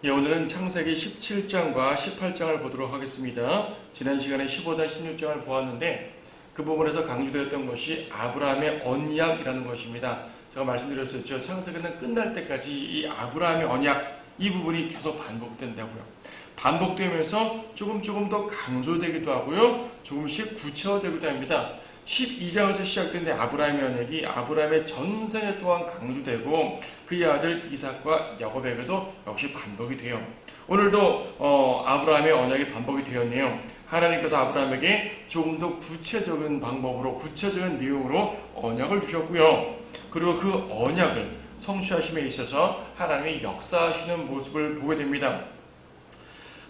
예, 오늘은 창세기 17장과 18장을 보도록 하겠습니다. 지난 시간에 15장, 16장을 보았는데 그 부분에서 강조되었던 것이 아브라함의 언약이라는 것입니다. 제가 말씀드렸었죠. 창세기는 끝날 때까지 이 아브라함의 언약, 이 부분이 계속 반복된다고요. 반복되면서 조금 더 강조되기도 하고요. 조금씩 구체화되기도 합니다. 12장에서 시작된 아브라함의 언약이 아브라함의 전생에 또한 강조되고 그의 아들 이삭과 야곱에게도 역시 반복이 돼요. 오늘도 아브라함의 언약이 반복이 되었네요. 하나님께서 아브라함에게 조금 더 구체적인 방법으로 구체적인 내용으로 언약을 주셨고요. 그리고 그 언약을 성취하심에 있어서 하나님이 역사하시는 모습을 보게 됩니다.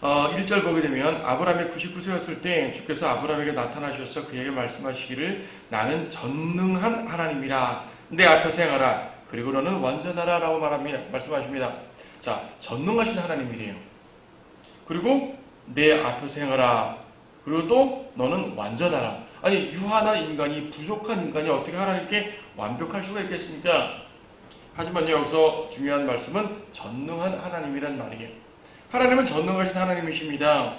1절 보게 되면 아브라함이 99세였을 때 주께서 아브라함에게 나타나셔서 그에게 말씀하시기를 나는 전능한 하나님이라 내 앞에서 행하라 그리고 너는 완전하라 라고 말씀하십니다. 자, 전능하신 하나님이래요. 그리고 내 앞에서 행하라 그리고 또 너는 완전하라. 아니 유한한 인간이 부족한 인간이 어떻게 하나님께 완벽할 수가 있겠습니까? 하지만 여기서 중요한 말씀은 전능한 하나님이란 말이에요. 하나님은 전능하신 하나님이십니다.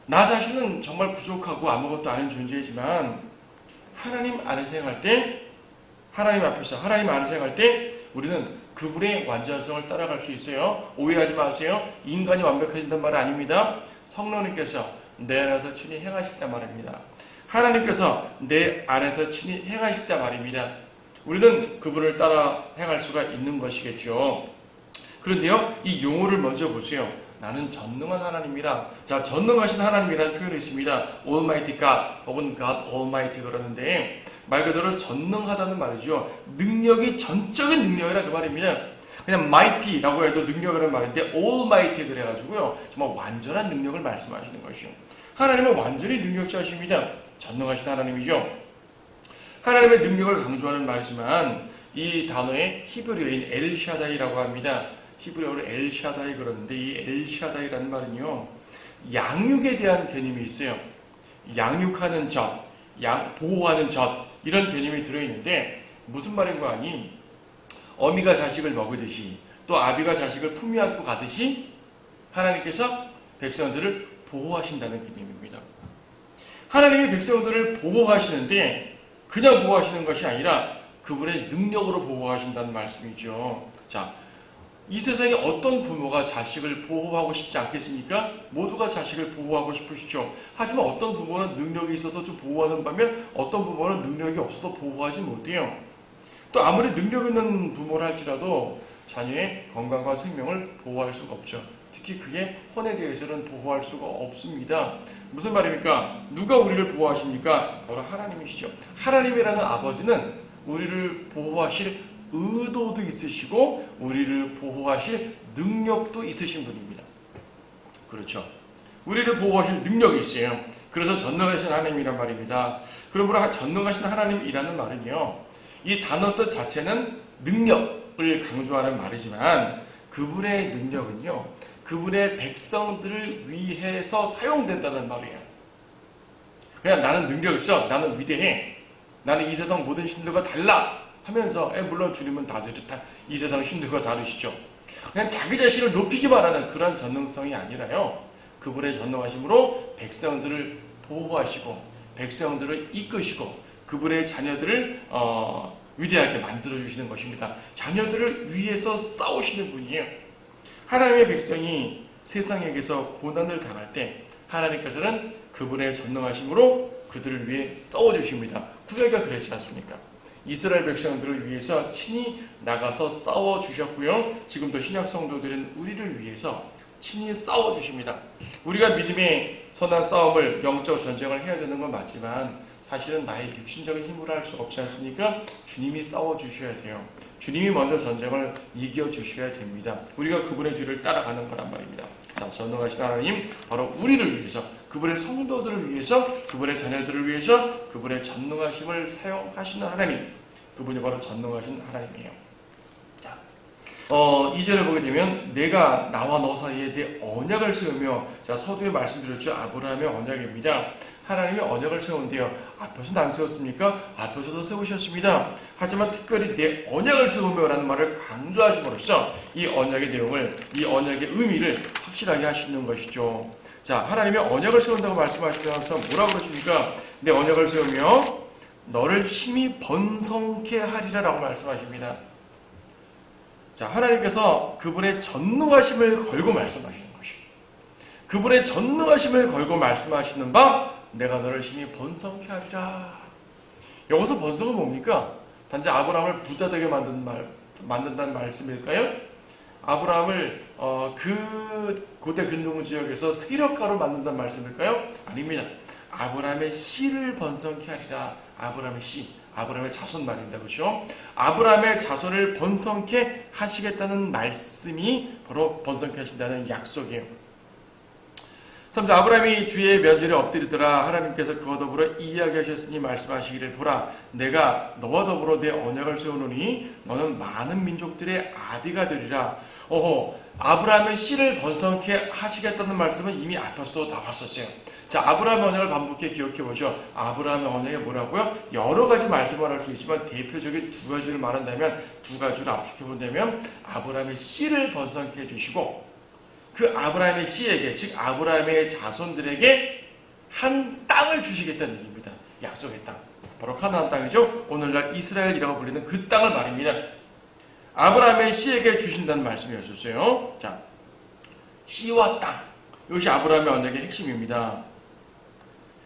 나 자신은 정말 부족하고 아무것도 아닌 존재이지만 하나님 안에서 행할 때 하나님 앞에서 하나님 안에서 행할 때 우리는 그분의 완전성을 따라갈 수 있어요. 오해하지 마세요. 인간이 완벽해진단 말이 아닙니다. 성령님께서 내 안에서 친히 행하실 때 말입니다. 하나님께서 내 안에서 친히 행하실 때 말입니다. 우리는 그분을 따라 행할 수가 있는 것이겠죠. 그런데요, 이 용어를 먼저 보세요. 나는 전능한 하나님이라. 자, 전능하신 하나님이라는 표현이 있습니다. Almighty God 혹은 God Almighty 그러는데 말 그대로 전능하다는 말이죠. 능력이 전적인 능력이라 그 말입니다. 그냥 mighty라고 해도 능력이라는 말인데 Almighty 그래가지고요. 정말 완전한 능력을 말씀하시는 것이요. 하나님은 완전히 능력자이십니다. 전능하신 하나님이죠. 하나님의 능력을 강조하는 말이지만 이 단어의 히브리어인 엘샤다이라고 합니다. 히브리어로 엘샤다이 그러는데 이 엘샤다이라는 말은요 양육에 대한 개념이 있어요. 양육하는 젖, 보호하는 젖 이런 개념이 들어있는데 무슨 말인가 하니 어미가 자식을 먹이듯이 또 아비가 자식을 품에 안고 가듯이 하나님께서 백성들을 보호하신다는 개념입니다. 하나님이 백성들을 보호하시는데 그냥 보호하시는 것이 아니라 그분의 능력으로 보호하신다는 말씀이죠. 자, 이 세상에 어떤 부모가 자식을 보호하고 싶지 않겠습니까? 모두가 자식을 보호하고 싶으시죠. 하지만 어떤 부모는 능력이 있어서 좀 보호하는 반면 어떤 부모는 능력이 없어서 보호하지 못해요. 또 아무리 능력 있는 부모를 할지라도 자녀의 건강과 생명을 보호할 수가 없죠. 특히 그의 혼에 대해서는 보호할 수가 없습니다. 무슨 말입니까? 누가 우리를 보호하십니까? 바로 하나님이시죠. 하나님이라는 아버지는 우리를 보호하실 의도도 있으시고 우리를 보호하실 능력도 있으신 분입니다. 그렇죠. 우리를 보호하실 능력이 있어요. 그래서 전능하신 하나님이란 말입니다. 그러므로 전능하신 하나님이라는 말은요. 이 단어 뜻 자체는 능력을 강조하는 말이지만 그분의 능력은요. 그분의 백성들을 위해서 사용된다는 말이에요. 그냥 나는 능력 있어. 나는 위대해. 나는 이 세상 모든 신들과 달라. 하면서 물론 주님은 이 세상 신들과 다르시죠. 그냥 자기 자신을 높이기만 하는 그런 전능성이 아니라요. 그분의 전능하심으로 백성들을 보호하시고 백성들을 이끄시고 그분의 자녀들을 위대하게 만들어주시는 것입니다. 자녀들을 위해서 싸우시는 분이에요. 하나님의 백성이 세상에게서 고난을 당할 때 하나님께서는 그분의 전능하심으로 그들을 위해 싸워주십니다. 구약에 그랬지 않습니까? 이스라엘 백성들을 위해서 친히 나가서 싸워주셨고요. 지금도 신약 성도들은 우리를 위해서 친히 싸워주십니다. 우리가 믿음의 선한 싸움을 영적 전쟁을 해야 되는 건 맞지만 사실은 나의 육신적인 힘으로 할 수 없지 않습니까? 주님이 싸워주셔야 돼요. 주님이 먼저 전쟁을 이겨주셔야 됩니다. 우리가 그분의 뒤를 따라가는 거란 말입니다. 자, 전능하신 하나님 바로 우리를 위해서 그분의 성도들을 위해서 그분의 자녀들을 위해서 그분의 전능하심을 사용하시는 하나님 그분이 바로 전능하신 하나님이에요. 자, 2절에 보게 되면 내가 나와 너 사이에 내 언약을 세우며, 자, 서두에 말씀드렸죠. 아브라함의 언약입니다. 하나님의 언약을 세운대요. 앞에서는 안 세웠습니까? 앞에서도 세우셨습니다. 하지만 특별히 내 언약을 세우며 라는 말을 강조하심으로써 이 언약의 내용을, 이 언약의 의미를 확실하게 하시는 것이죠. 자, 하나님의 언약을 세운다고 말씀하시면서 뭐라고 그러십니까? 내 언약을 세우며 너를 심히 번성케 하리라 라고 말씀하십니다. 자, 하나님께서 그분의 전능하심을 걸고 말씀하시는 것입니다. 그분의 전능하심을 걸고 말씀하시는 바 내가 너를 심히 번성케 하리라. 여기서 번성은 뭡니까? 단지 아브라함을 부자 되게 만든다는 말씀일까요? 아브라함을 그 고대 근동 지역에서 세력가로 만든다는 말씀일까요? 아닙니다. 아브라함의 씨를 번성케 하리라. 아브라함의 씨, 아브라함의 자손 말입니다. 그렇죠? 아브라함의 자손을 번성케 하시겠다는 말씀이 바로 번성케 하신다는 약속이에요. 3절 아브라함이 주의 면전에 엎드리더라. 하나님께서 그와 더불어 이야기하셨으니 말씀하시기를 보라 내가 너와 더불어 내 언약을 세우노니 너는 많은 민족들의 아비가 되리라. 아브라함의 씨를 번성케 하시겠다는 말씀은 이미 앞에서도 나왔었어요. 자, 아브라함의 언약을 반복해 기억해보죠. 아브라함의 언약이 뭐라고요? 여러 가지 말씀을 할 수 있지만 대표적인 두 가지를 말한다면, 두 가지를 압축해본다면 아브라함의 씨를 번성케 해주시고 그 아브라함의 씨에게, 즉 아브라함의 자손들에게 한 땅을 주시겠다는 얘기입니다. 약속의 땅. 바로 가나안 땅이죠. 오늘날 이스라엘이라고 불리는 그 땅을 말입니다. 아브라함의 씨에게 주신다는 말씀이었어요. 자, 씨와 땅. 이것이 아브라함의 언약의 핵심입니다.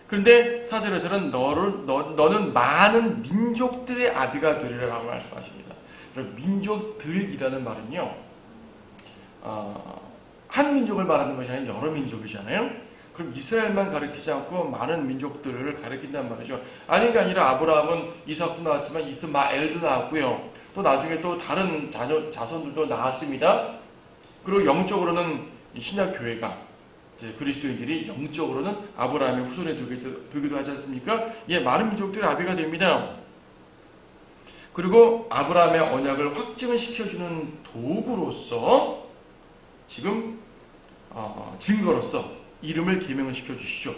그런데 4절에서는 너는 많은 민족들의 아비가 되리라고 말씀하십니다. 그럼 민족들이라는 말은요, 한 민족을 말하는 것이 아니라 여러 민족이잖아요. 그럼 이스라엘만 가리키지 않고 많은 민족들을 가리킨단 말이죠. 아닌 게 아니라 아브라함은 이삭도 나왔지만 이스마엘도 나왔고요. 또 나중에 또 다른 자손들도 나왔습니다. 그리고 영적으로는 신약교회가, 그리스도인들이 영적으로는 아브라함의 후손에 되기도 하지 않습니까? 예, 많은 민족들의 아비가 됩니다. 그리고 아브라함의 언약을 확증을 시켜주는 도구로서 지금 증거로서 이름을 개명을 시켜주시죠.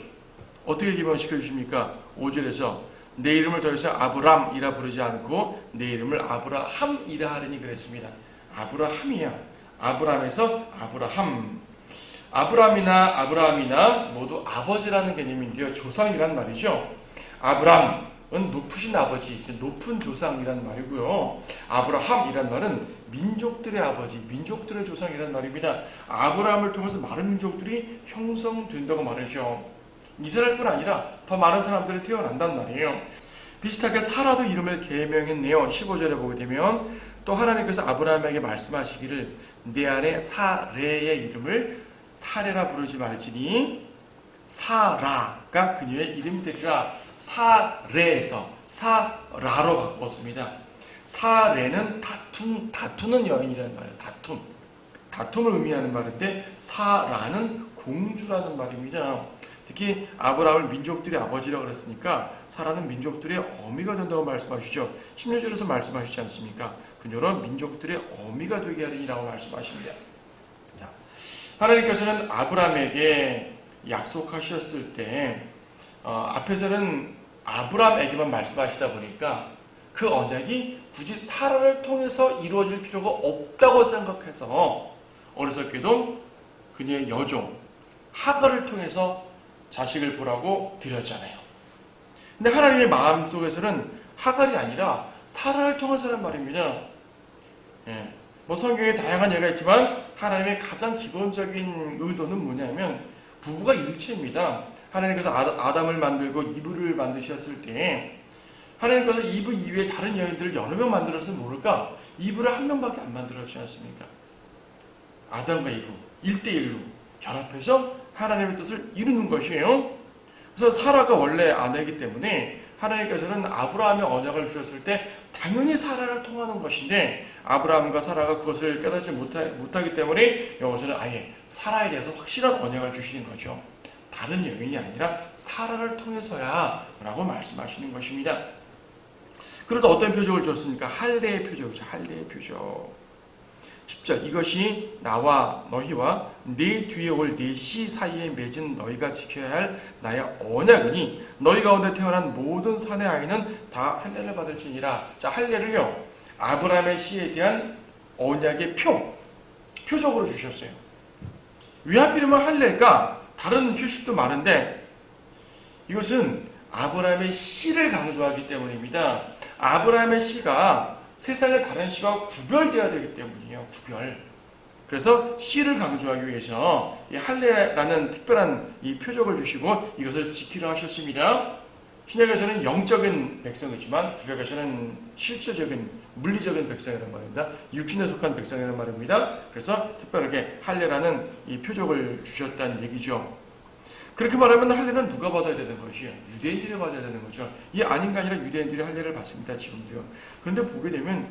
어떻게 개명을 시켜주십니까? 5절에서 내 이름을 더 이상 아브람이라 부르지 않고 내 이름을 아브라함이라 하리니 그랬습니다. 아브라함이야. 아브람에서 아브라함. 아브라함이나 모두 아버지라는 개념인데요. 조상이란 말이죠. 아브람은 높으신 아버지, 높은 조상이란 말이고요. 아브라함이란 말은 민족들의 아버지, 민족들의 조상이란 말입니다. 아브라함을 통해서 많은 민족들이 형성된다고 말이죠. 이스라엘뿐 아니라 더 많은 사람들이 태어난단 말이에요. 비슷하게 사라도 이름을 개명했네요. 15절에 보게 되면 또 하나님께서 아브라함에게 말씀하시기를 내 안에 사레의 이름을 사레라 부르지 말지니 사라가 그녀의 이름이 되리라. 사레에서 사라로 바꿨습니다. 사레는 다투는 여인이라는 말이에요. 다툼을 의미하는 말인데 사라는 공주라는 말입니다. 특히 아브라함을 민족들의 아버지라고 그랬으니까 사라는 민족들의 어미가 된다고 말씀하시죠. 16절에서 말씀하시지 않습니까? 그녀로 민족들의 어미가 되게 하리라고 말씀하십니다. 자, 하나님께서는 아브라함에게 약속하셨을 때 앞에서는 아브라함에게만 말씀하시다 보니까 그 언약이 굳이 사라를 통해서 이루어질 필요가 없다고 생각해서 어리석게도 그녀의 여종 하갈을 통해서 자식을 보라고 드렸잖아요. 근데 하나님의 마음속에서는 하갈이 아니라 사라를 통해서란 말입니다. 예. 성경에 다양한 예가 있지만 하나님의 가장 기본적인 의도는 뭐냐면 부부가 일체입니다. 하나님께서 아담을 만들고 이브를 만드셨을 때 하나님께서 이브 이외에 다른 여인들을 여러 명 만들었으면 모를까? 이브를 한 명밖에 안 만들었지 않습니까? 아담과 이브 1대1로 결합해서 하나님의 뜻을 이루는 것이에요. 그래서 사라가 원래 아내이기 때문에 하나님께서는 아브라함의 언약을 주셨을 때 당연히 사라를 통하는 것인데 아브라함과 사라가 그것을 깨닫지 못하기 때문에 여기서는 아예 사라에 대해서 확실한 언약을 주시는 거죠. 다른 여인이 아니라 사라를 통해서야 라고 말씀하시는 것입니다. 그러다 어떤 표적을 줬습니까? 할례의 표적이죠. 할례의 표적. 10절 이것이 나와 너희와 네 뒤에 올 네 씨 사이에 맺은 너희가 지켜야 할 나의 언약이니 너희 가운데 태어난 모든 산의 아이는 다 할례를 받을지니라. 자, 할례를요 아브라함의 씨에 대한 언약의 표적으로 주셨어요. 왜 하필이면 할례일까? 다른 표식도 많은데 이것은 아브라함의 씨를 강조하기 때문입니다. 아브라함의 씨가 세상의 다른 씨와 구별되어야 되기 때문이에요. 구별. 그래서 씨를 강조하기 위해서 이 할례라는 특별한 이 표적을 주시고 이것을 지키라 하셨습니다. 신약에서는 영적인 백성이지만 구약에서는 실제적인 물리적인 백성이라는 말입니다. 육신에 속한 백성이라는 말입니다. 그래서 특별하게 할례라는 이 표적을 주셨다는 얘기죠. 그렇게 말하면 할례는 누가 받아야 되는 것이에요? 유대인들이 받아야 되는 거죠. 이 아닌가 아니라 유대인들이 할례를 받습니다. 지금도요. 그런데 보게 되면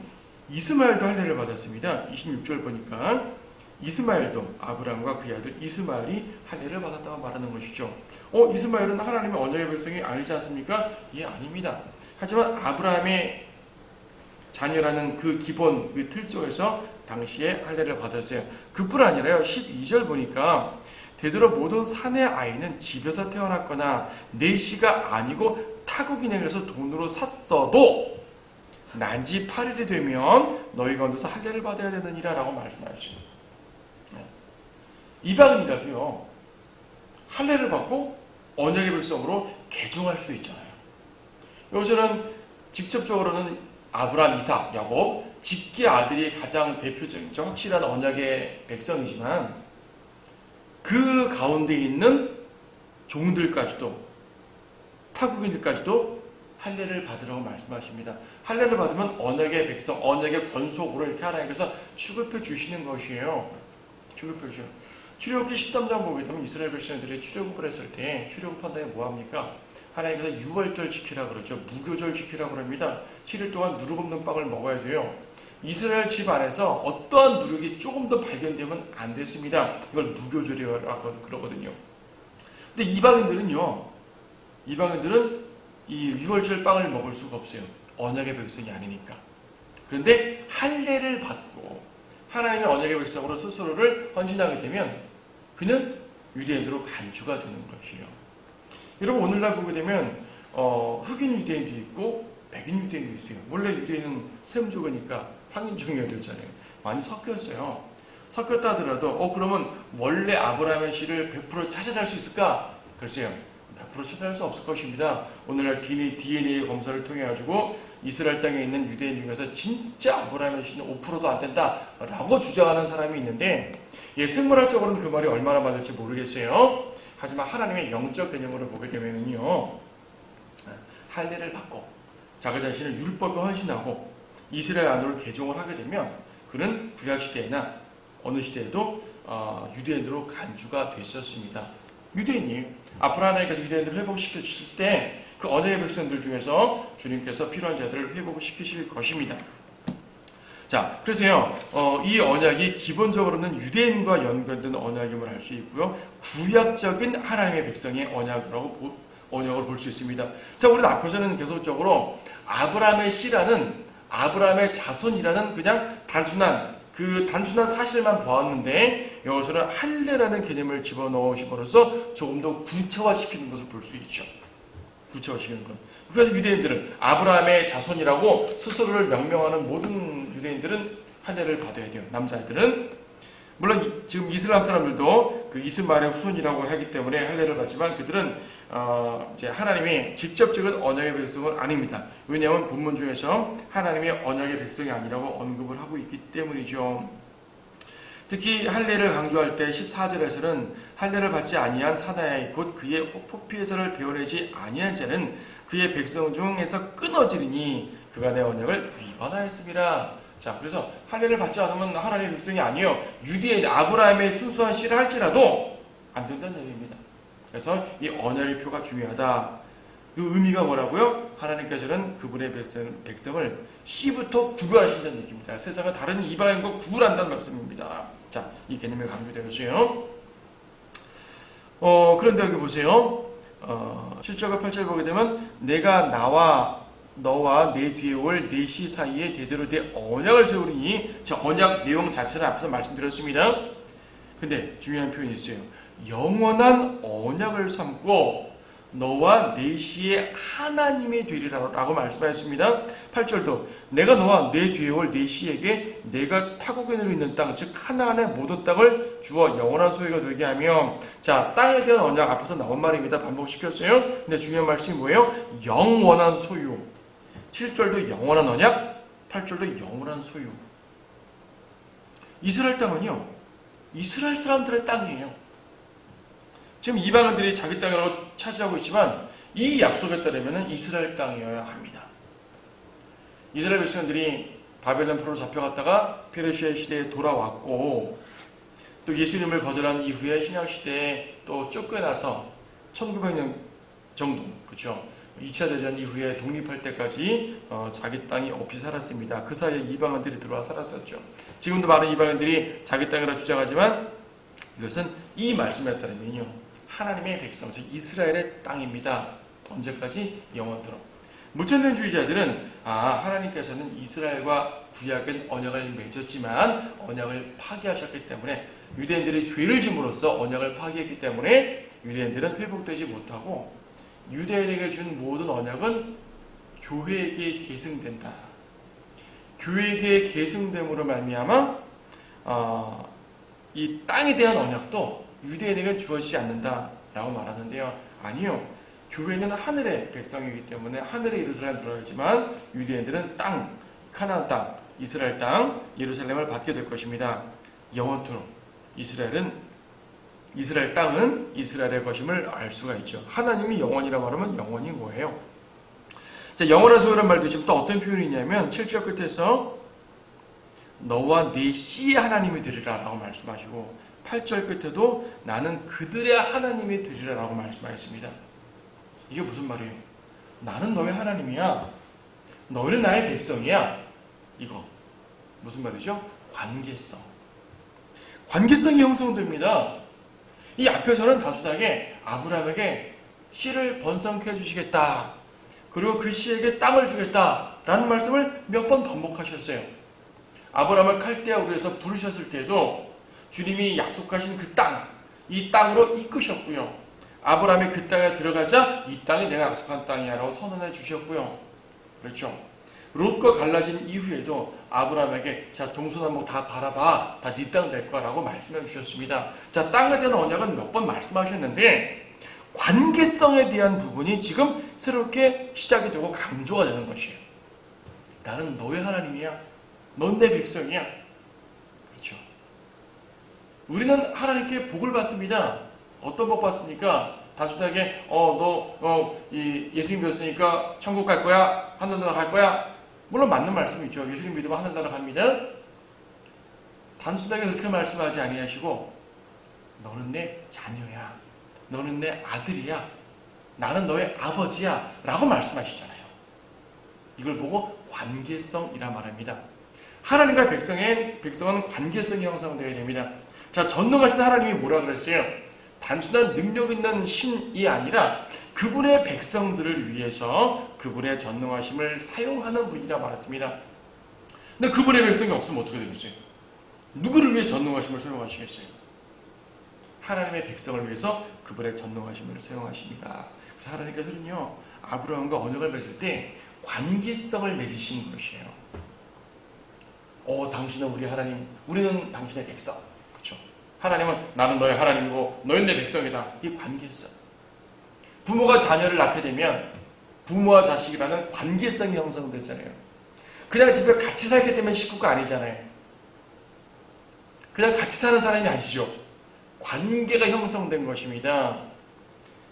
이스마엘도 할례를 받았습니다. 26절 보니까 이스마엘도 아브라함과 그의 아들 이스마엘이 할례를 받았다고 말하는 것이죠. 이스마엘은 하나님의 언약의 백성이 아니지 않습니까? 예, 아닙니다. 하지만 아브라함의 자녀라는 그 기본 그 틀 속에서 당시에 할례를 받았어요. 그뿐 아니라요. 12절 보니까 되도록 모든 산의 아이는 집에서 태어났거나 내 씨가 아니고 타국인에게서 돈으로 샀어도 난지 8일이 되면 너희 가운데서 할례를 받아야 되느니라 라고 말씀하시죠. 이방인이라도요 할례를 받고 언약의 백성으로 개종할 수 있잖아요. 여기서는 직접적으로는 아브라함, 이삭, 야곱 직계 아들이 가장 대표적인 확실한 언약의 백성이지만 그 가운데 있는 종들까지도 타국인들까지도 할례를 받으라고 말씀하십니다. 할례를 받으면 언약의 백성, 언약의 권속으로 이렇게 하나님께서 취급해 주시는 것이에요. 취급해 주셔요. 출애굽기 13장 보게 되면 이스라엘 백성들이 출애굽을 했을 때 출애굽한 다음에 뭐합니까? 하나님께서 유월절 지키라 그러죠. 무교절 지키라 그럽니다. 7일 동안 누룩 없는 빵을 먹어야 돼요. 이스라엘 집 안에서 어떠한 누룩이 조금 더 발견되면 안 됐습니다. 이걸 무교절이라고 그러거든요. 근데 이방인들은 이 유월절 빵을 먹을 수가 없어요. 언약의 백성이 아니니까. 그런데 할례를 받고 하나님의 언약의 백성으로 스스로를 헌신하게 되면 그는 유대인으로 간주가 되는 것이에요. 여러분 오늘날 보게 되면 흑인 유대인도 있고 백인 유대인도 있어요. 원래 유대인은 셈족이니까 황인종이어야 되잖아요. 많이 섞였어요. 섞였다 하더라도 그러면 원래 아브라함의 씨를 100% 찾아낼 수 있을까? 글쎄요. 100% 찾아낼 수 없을 것입니다. 오늘날 DNA 검사를 통해 가지고 이스라엘 땅에 있는 유대인 중에서 진짜 아브라함의 씨는 5%도 안 된다라고 주장하는 사람이 있는데 생물학적으로는 그 말이 얼마나 맞을지 모르겠어요. 하지만 하나님의 영적 개념으로 보게 되면은요 할례를 받고 자기 자신을 율법에 헌신하고 이스라엘 안으로 개종을 하게 되면 그는 구약 시대나 어느 시대에도 유대인으로 간주가 됐었습니다. 유대인이 앞으로 하나님께서 유대인들을 회복시키실 때 그 언약의 백성들 중에서 주님께서 필요한 자들을 회복시키실 것입니다. 자, 그래서요 이 언약이 기본적으로는 유대인과 연관된 언약임을 알 수 있고요. 구약적인 하나님의 백성의 언약으로 볼 수 있습니다. 자, 우리는 앞에서는 계속적으로 아브라함의 씨라는 아브라함의 자손이라는 그냥 단순한 사실만 보았는데 여기서는 할례라는 개념을 집어넣으심으로써 조금 더 구체화시키는 것을 볼 수 있죠. 구체화시키는 것. 그래서 유대인들은 아브라함의 자손이라고 스스로를 명명하는 모든 유대인들은 할례를 받아야 돼요. 남자애들은 물론 지금 이슬람 사람들도 그 이스마엘의 후손이라고 하기 때문에 할례를 받지만 그들은 이제 하나님의 직접적인 언약의 백성은 아닙니다. 왜냐하면 본문 중에서 하나님의 언약의 백성이 아니라고 언급을 하고 있기 때문이죠. 특히 할례를 강조할 때 14절에서는 할례를 받지 아니한 사나이 곧 그의 포피에서를 베어내지 아니한 자는 그의 백성 중에서 끊어지리니 그가 내 언약을 위반하였습니다. 자, 그래서 할례를 받지 않으면 하나님의 백성이 아니에요. 유대인 아브라함의 순수한 씨를 할지라도 안 된다는 얘기입니다. 그래서 이 언약의 표가 중요하다. 그 의미가 뭐라고요? 하나님께서는 그분의 백성을 씨부터 구별하신다는 얘기입니다. 세상은 다른 이방인과 구분한다는 말씀입니다. 자, 이 개념이 강조되었어요. 그런데 여기 보세요. 7절과 8절 보게 되면 내가 나와 너와 내 뒤에 올 내 씨 사이에 대대로 내 언약을 세우리니, 저 언약 내용 자체는 앞에서 말씀드렸습니다. 근데 중요한 표현이 있어요. 영원한 언약을 삼고 너와 내 씨의 하나님이 되리라 라고 말씀하였습니다. 8절도 내가 너와 내 뒤에 올 내 씨에게 내가 타국인으로 있는 땅, 즉 하나안의 모든 땅을 주어 영원한 소유가 되게 하며, 자, 땅에 대한 언약 앞에서 나온 말입니다. 반복시켰어요. 근데 중요한 말씀이 뭐예요? 영원한 소유. 7절도 영원한 언약, 8절도 영원한 소유. 이스라엘 땅은요, 이스라엘 사람들의 땅이에요. 지금 이방인들이 자기 땅이라고 차지하고 있지만 이 약속에 따르면 이스라엘 땅이어야 합니다. 이스라엘 백성들이 바벨론 포로로 잡혀갔다가 페르시아 시대에 돌아왔고, 또 예수님을 거절한 이후에 신약 시대에 또 쫓겨나서 1900년 정도, 그렇죠? 2차 대전 이후에 독립할 때까지 자기 땅이 없이 살았습니다. 그 사이에 이방인들이 들어와 살았었죠. 지금도 많은 이방인들이 자기 땅이라 주장하지만 이것은 이 말씀에 따르면요, 하나님의 백성, 즉 이스라엘의 땅입니다. 언제까지? 영원토록. 무천년주의자들은 하나님께서는 이스라엘과 구약은 언약을 맺었지만 언약을 파기하셨기 때문에, 유대인들이 죄를 짐으로써 언약을 파기했기 때문에 유대인들은 회복되지 못하고 유대인에게 준 모든 언약은 교회에게 계승된다. 교회에게 계승됨으로 말미암아 이 땅에 대한 언약도 유대인에게 주어지지 않는다라고 말하는데요. 아니요. 교회는 하늘의 백성이기 때문에 하늘의 예루살렘 들어가지만 유대인들은 땅, 가나안 땅, 이스라엘 땅, 예루살렘을 받게 될 것입니다. 영원토록 이스라엘 땅은 이스라엘의 것임을 알 수가 있죠. 하나님이 영원이라고 말하면 영원이 뭐예요? 자, 영원한 소유란 말도 지금 또 어떤 표현이 있냐면 7절 끝에서 너와 네 씨의 하나님이 되리라 라고 말씀하시고, 8절 끝에도 나는 그들의 하나님이 되리라 라고 말씀하셨습니다. 이게 무슨 말이에요? 나는 너의 하나님이야, 너는 나의 백성이야. 이거 무슨 말이죠? 관계성이 형성됩니다. 이 앞에서는 단순하게 아브라함에게 씨를 번성케 해주시겠다, 그리고 그 씨에게 땅을 주겠다 라는 말씀을 몇 번 반복하셨어요. 아브라함을 칼데아 우르에서 부르셨을 때도 주님이 약속하신 그 땅, 이 땅으로 이끄셨고요. 아브라함이 그 땅에 들어가자 이 땅이 내가 약속한 땅이야 라고 선언해 주셨고요. 그렇죠. 롯과 갈라진 이후에도 아브라함에게 자, 동서남북 다 바라봐, 다 네 땅 될 거라고 말씀해 주셨습니다. 자, 땅에 대한 언약은 몇 번 말씀하셨는데 관계성에 대한 부분이 지금 새롭게 시작이 되고 강조가 되는 것이에요. 나는 너의 하나님이야, 넌 내 백성이야. 그렇죠. 우리는 하나님께 복을 받습니다. 어떤 복 받습니까? 단순하게 예수님 믿었으니까 천국 갈 거야, 하늘나라 갈 거야. 물론 맞는 말씀이죠. 예수님 믿으면 하늘나라 갑니다. 단순하게 그렇게 말씀하지 아니하시고 너는 내 자녀야, 너는 내 아들이야, 나는 너의 아버지야 라고 말씀하시잖아요. 이걸 보고 관계성이라 말합니다. 하나님과 백성은 관계성이 형성되어야 됩니다. 자, 전능하신 하나님이 뭐라 그랬어요? 단순한 능력 있는 신이 아니라 그분의 백성들을 위해서 그분의 전능하심을 사용하는 분이라 말했습니다. 근데 그분의 백성이 없으면 어떻게 되겠어요? 누구를 위해 전능하심을 사용하시겠어요? 하나님의 백성을 위해서 그분의 전능하심을 사용하십니다. 그래서 하나님께서는요, 아브라함과 언약을 맺을 때 관계성을 맺으신 것이에요. 당신은 우리 하나님, 우리는 당신의 백성. 그렇죠? 하나님은 나는 너의 하나님이고 너희는 내 백성이다. 이 관계성. 부모가 자녀를 낳게 되면 부모와 자식이라는 관계성이 형성되잖아요. 그냥 집에 같이 살기 때문에 식구가 아니잖아요. 그냥 같이 사는 사람이 아니죠. 관계가 형성된 것입니다.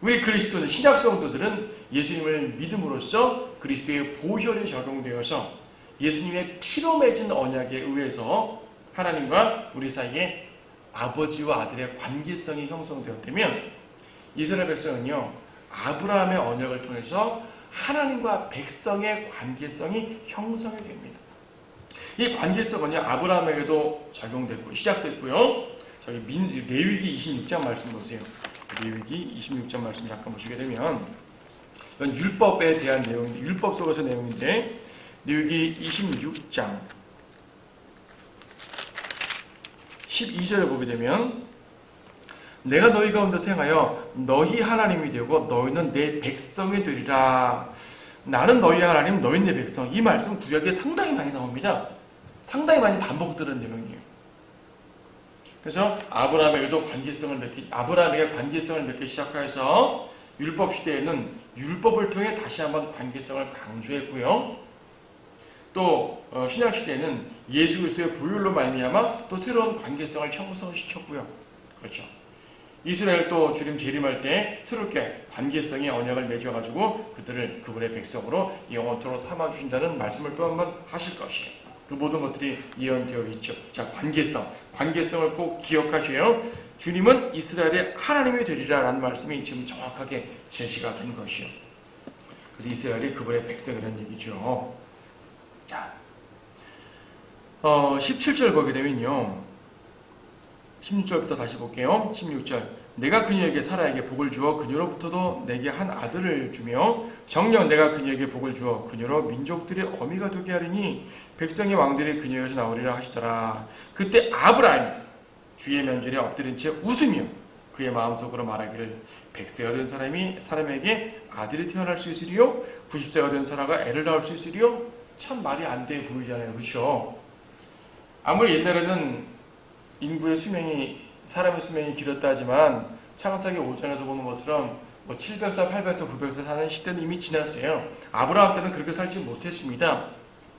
우리 그리스도는, 신약 성도들은 예수님을 믿음으로써 그리스도의 보혈이 적용되어서 예수님의 피로 맺은 언약에 의해서 하나님과 우리 사이에 아버지와 아들의 관계성이 형성되었다면, 이스라엘 백성은요, 아브라함의 언약을 통해서 하나님과 백성의 관계성이 형성이 됩니다. 이 관계성은요, 아브라함에게도 적용됐고 시작됐고요. 저희 레위기 26장 말씀 보세요. 레위기 26장 말씀 잠깐 보시게 되면 이건 율법에 대한 내용, 율법 속에서 내용인데 레위기 26장 12절을 보게 되면 내가 너희 가운데서 행하여 너희 하나님이 되고 너희는 내 백성이 되리라. 나는 너희 하나님, 너희는 내 백성. 이 말씀 구약에 상당히 많이 나옵니다. 상당히 많이 반복되는 내용이에요. 그래서 아브라함에게 관계성을 맺기 시작해서 율법 시대에는 율법을 통해 다시 한번 관계성을 강조했고요. 또 신약 시대에는 예수 그리스도의 보혈로 말미암아 또 새로운 관계성을 형성시켰고요. 그렇죠. 이스라엘 또 주님 재림할 때 새롭게 관계성의 언약을 맺어가지고 그분의 백성으로 영원토록 삼아주신다는 말씀을 또 한번 하실 것이에요. 그 모든 것들이 예언되어 있죠. 자, 관계성을 꼭 기억하셔요. 주님은 이스라엘의 하나님이 되리라 라는 말씀이 지금 정확하게 제시가 된 것이요. 그래서 이스라엘이 그분의 백성이라는 얘기죠. 자, 17절 보게 되면요. 16절부터 다시 볼게요. 16절. 내가 그녀에게 사라에게 복을 주어 그녀로부터도 내게 한 아들을 주며 정녕 내가 그녀에게 복을 주어 그녀로 민족들의 어미가 되게 하리니 백성의 왕들이 그녀에게서 나오리라 하시더라. 그때 아브라함이 주의 면전에 엎드린 채 웃으며 그의 마음속으로 말하기를 100세가 된 사람에게 아들이 태어날 수 있으리요? 90세가 된 사라가 애를 낳을 수 있으리요? 참 말이 안 돼 보이잖아요. 그렇죠? 아무리 옛날에는 사람의 수명이 길었다 하지만 창세기 5장에서 보는 것처럼 700살, 800살, 900살 사는 시대는 이미 지났어요. 아브라함 때는 그렇게 살지 못했습니다.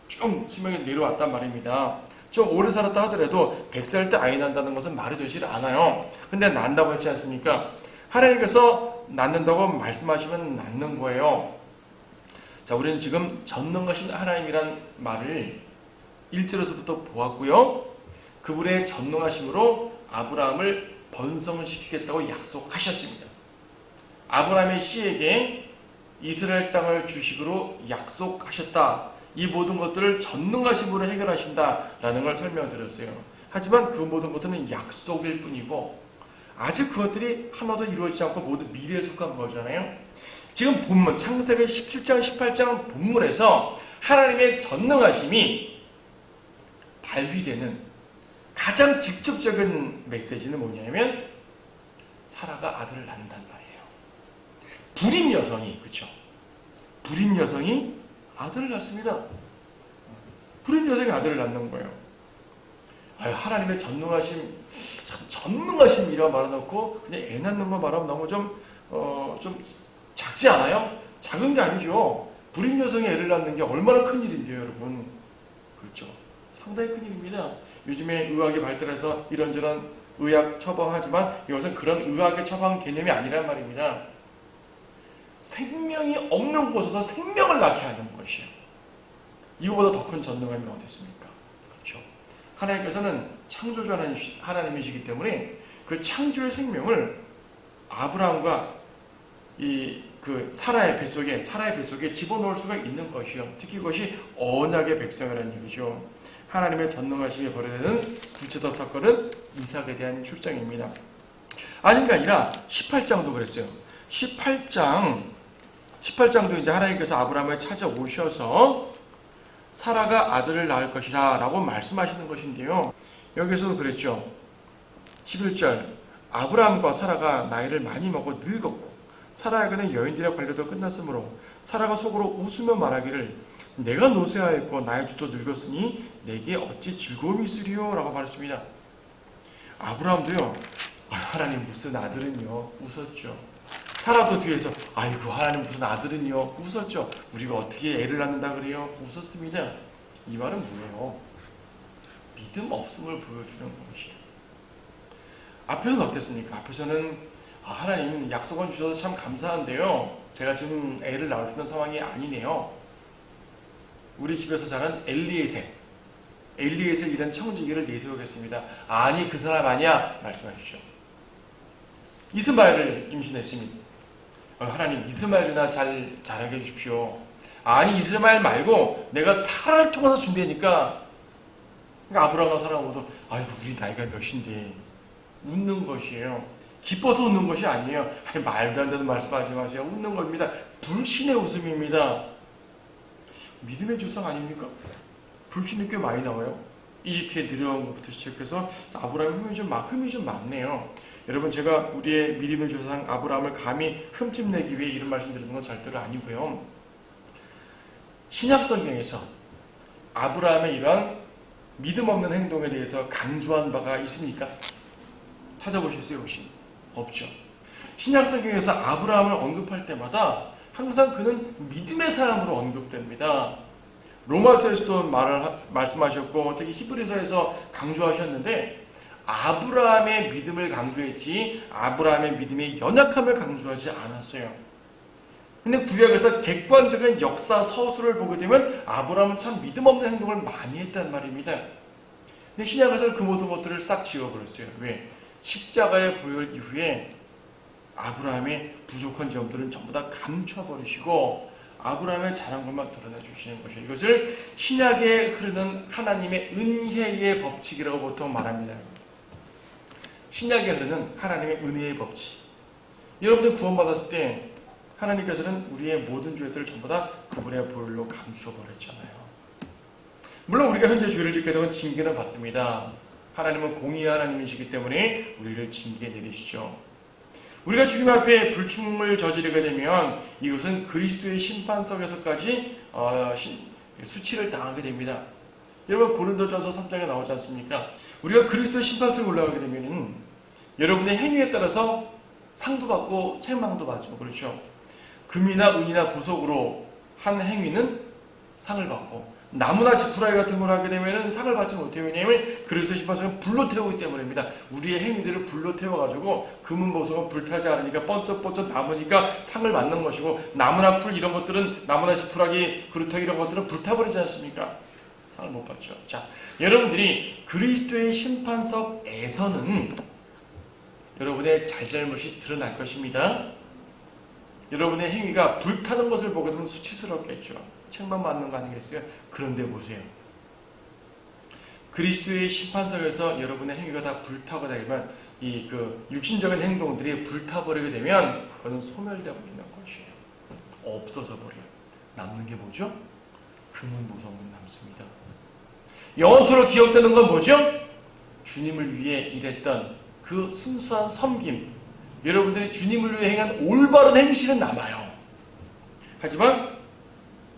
쭉 수명이 내려왔단 말입니다. 좀 오래 살았다 하더라도 100살 때 아이 난다는 것은 말이 되질 않아요. 근데 난다고 했지 않습니까? 하나님께서 낳는다고 말씀하시면 낳는 거예요. 자, 우리는 지금 전능하신 하나님이란 말을 1절에서부터 보았고요. 그분의 전능하심으로 아브라함을 번성시키겠다고 약속하셨습니다. 아브라함의 씨에게 이스라엘 땅을 주식으로 약속하셨다. 이 모든 것들을 전능하심으로 해결하신다라는 걸 설명드렸어요. 하지만 그 모든 것들은 약속일 뿐이고 아직 그것들이 하나도 이루어지지 않고 모두 미래에 속한 거잖아요. 지금 본문 창세기 17장 18장 본문에서 하나님의 전능하심이 발휘되는 가장 직접적인 메시지는 뭐냐면 사라가 아들을 낳는단 말이에요. 불임 여성이, 그렇죠? 불임 여성이 아들을 낳습니다. 불임 여성이 아들을 낳는 거예요. 하나님의 전능하심, 참 전능하심이라 말해놓고 그냥 애 낳는 거 말하면 너무 좀 작지 않아요? 작은 게 아니죠. 불임 여성이 애를 낳는 게 얼마나 큰 일인데요, 여러분. 그렇죠? 상당히 큰 일입니다. 요즘에 의학이 발달해서 이런저런 의학 처방하지만 이것은 그런 의학의 처방 개념이 아니란 말입니다. 생명이 없는 곳에서 생명을 낳게 하는 것이에요. 이거보다 더 큰 전능함이 어디 있습니까? 그렇죠? 하나님께서는 창조주하는 하나님이시기 때문에 그 창조의 생명을 아브라함과 사라의 뱃속에 집어넣을 수가 있는 것이요. 특히 그것이 언약의 백성이라는 얘기죠. 하나님의 전능하심에 벌어지는 구체적 사건은 이삭에 대한 출생입니다. 아닌 게 아니라 18장도 그랬어요. 18장도 이제 하나님께서 아브라함을 찾아오셔서 사라가 아들을 낳을 것이라 라고 말씀하시는 것인데요. 여기서도 그랬죠. 11절 아브라함과 사라가 나이를 많이 먹어 늙었고 사라에게는 여인들의 관리도 끝났으므로 사라가 속으로 웃으며 말하기를 내가 노쇠하였고 나의 주도 늙었으니 내게 어찌 즐거움이 있으리요? 라고 말했습니다. 아브라함도요. 하나님 무슨 아들은요? 웃었죠. 사라도 뒤에서 아이고 하나님 무슨 아들은요? 웃었죠. 우리가 어떻게 애를 낳는다 그래요? 웃었습니다. 이 말은 뭐예요? 믿음 없음을 보여주는 것이에요. 앞에서는 어땠습니까? 앞에서는 하나님 약속은 주셔서 참 감사한데요. 제가 지금 애를 낳을 수 있는 상황이 아니네요. 우리 집에서 자란 엘리에셀이라는 청지기를 내세우겠습니다. 아니 그 사람 아니야? 말씀하십시오. 이스마엘을 임신했습니다. 하나님 이스마엘이나 잘 자라게 해주십시오. 아니 이스마엘 말고 내가 사라를 통해서 준다니까. 그러니까 아브라함과 사라가 모두 아이고 우리 나이가 몇인데 웃는 것이에요. 기뻐서 웃는 것이 아니에요. 아니, 말도 안 되는 말씀하지 마세요. 웃는 겁니다. 불신의 웃음입니다. 믿음의 조상 아닙니까? 불신이 꽤 많이 나와요. 이집트에 내려온 것부터 시작해서 아브라함 흠이 좀 많네요. 여러분, 제가 우리의 믿음의 조상 아브라함을 감히 흠집내기 위해 이런 말씀 드리는 건 절대로 아니고요. 신약 성경에서 아브라함의 이러한 믿음 없는 행동에 대해서 강조한 바가 있습니까? 찾아보셨어요, 혹시? 없죠. 신약 성경에서 아브라함을 언급할 때마다 항상 그는 믿음의 사람으로 언급됩니다. 로마서에서도 말씀하셨고, 특히 히브리서에서 강조하셨는데, 아브라함의 믿음을 강조했지 아브라함의 믿음의 연약함을 강조하지 않았어요. 근데 구약에서 객관적인 역사 서술을 보게 되면 아브라함은 참 믿음 없는 행동을 많이 했단 말입니다. 근데 신약에서는 그 모든 것들을 싹 지워버렸어요. 왜? 십자가의 보혈 이후에 아브라함의 부족한 점들은 전부 다 감춰버리시고 아브라함의 잘한 것만 드러내 주시는 것이에요. 이것을 신약에 흐르는 하나님의 은혜의 법칙이라고 보통 말합니다. 신약에 흐르는 하나님의 은혜의 법칙. 여러분들 구원받았을 때 하나님께서는 우리의 모든 죄들을 전부 다 그분의 보혈로 감추어버렸잖아요. 물론 우리가 현재 죄를 짓게 되면 징계는 받습니다. 하나님은 공의의 하나님이시기 때문에 우리를 징계 내리시죠. 우리가 주님 앞에 불충을 저지르게 되면 이것은 그리스도의 심판석에서까지 수치를 당하게 됩니다. 여러분, 고린도전서 3장에 나오지 않습니까? 우리가 그리스도의 심판석에 올라가게 되면 여러분의 행위에 따라서 상도 받고 책망도 받죠. 그렇죠? 금이나 은이나 보석으로 한 행위는 상을 받고 나무나 지푸라기 같은 걸 하게 되면 상을 받지 못해요. 왜냐하면 그리스도의 심판석은 불로 태우기 때문입니다. 우리의 행위들을 불로 태워가지고 금은 보석은 불타지 않으니까 번쩍번쩍 남으니까 상을 받는 것이고, 나무나 풀 이런 것들은, 나무나 지푸라기, 그루터기 이런 것들은 불타버리지 않습니까? 상을 못 받죠. 자, 여러분들이 그리스도의 심판석에서는 여러분의 잘잘못이 드러날 것입니다. 여러분의 행위가 불타는 것을 보게 되면 수치스럽겠죠. 책망받는 거 아니겠어요? 그런데 보세요. 그리스도의 심판석에서 여러분의 행위가 다 불타고 되면 이 육신적인 행동들이 불타버리게 되면 그것은 소멸되어 버리는 것이에요. 없어져 버려요. 남는 게 뭐죠? 금은 보석은 남습니다. 영원토록 기억되는 건 뭐죠? 주님을 위해 일했던 그 순수한 섬김, 여러분들이 주님을 위해 행한 올바른 행실은 남아요. 하지만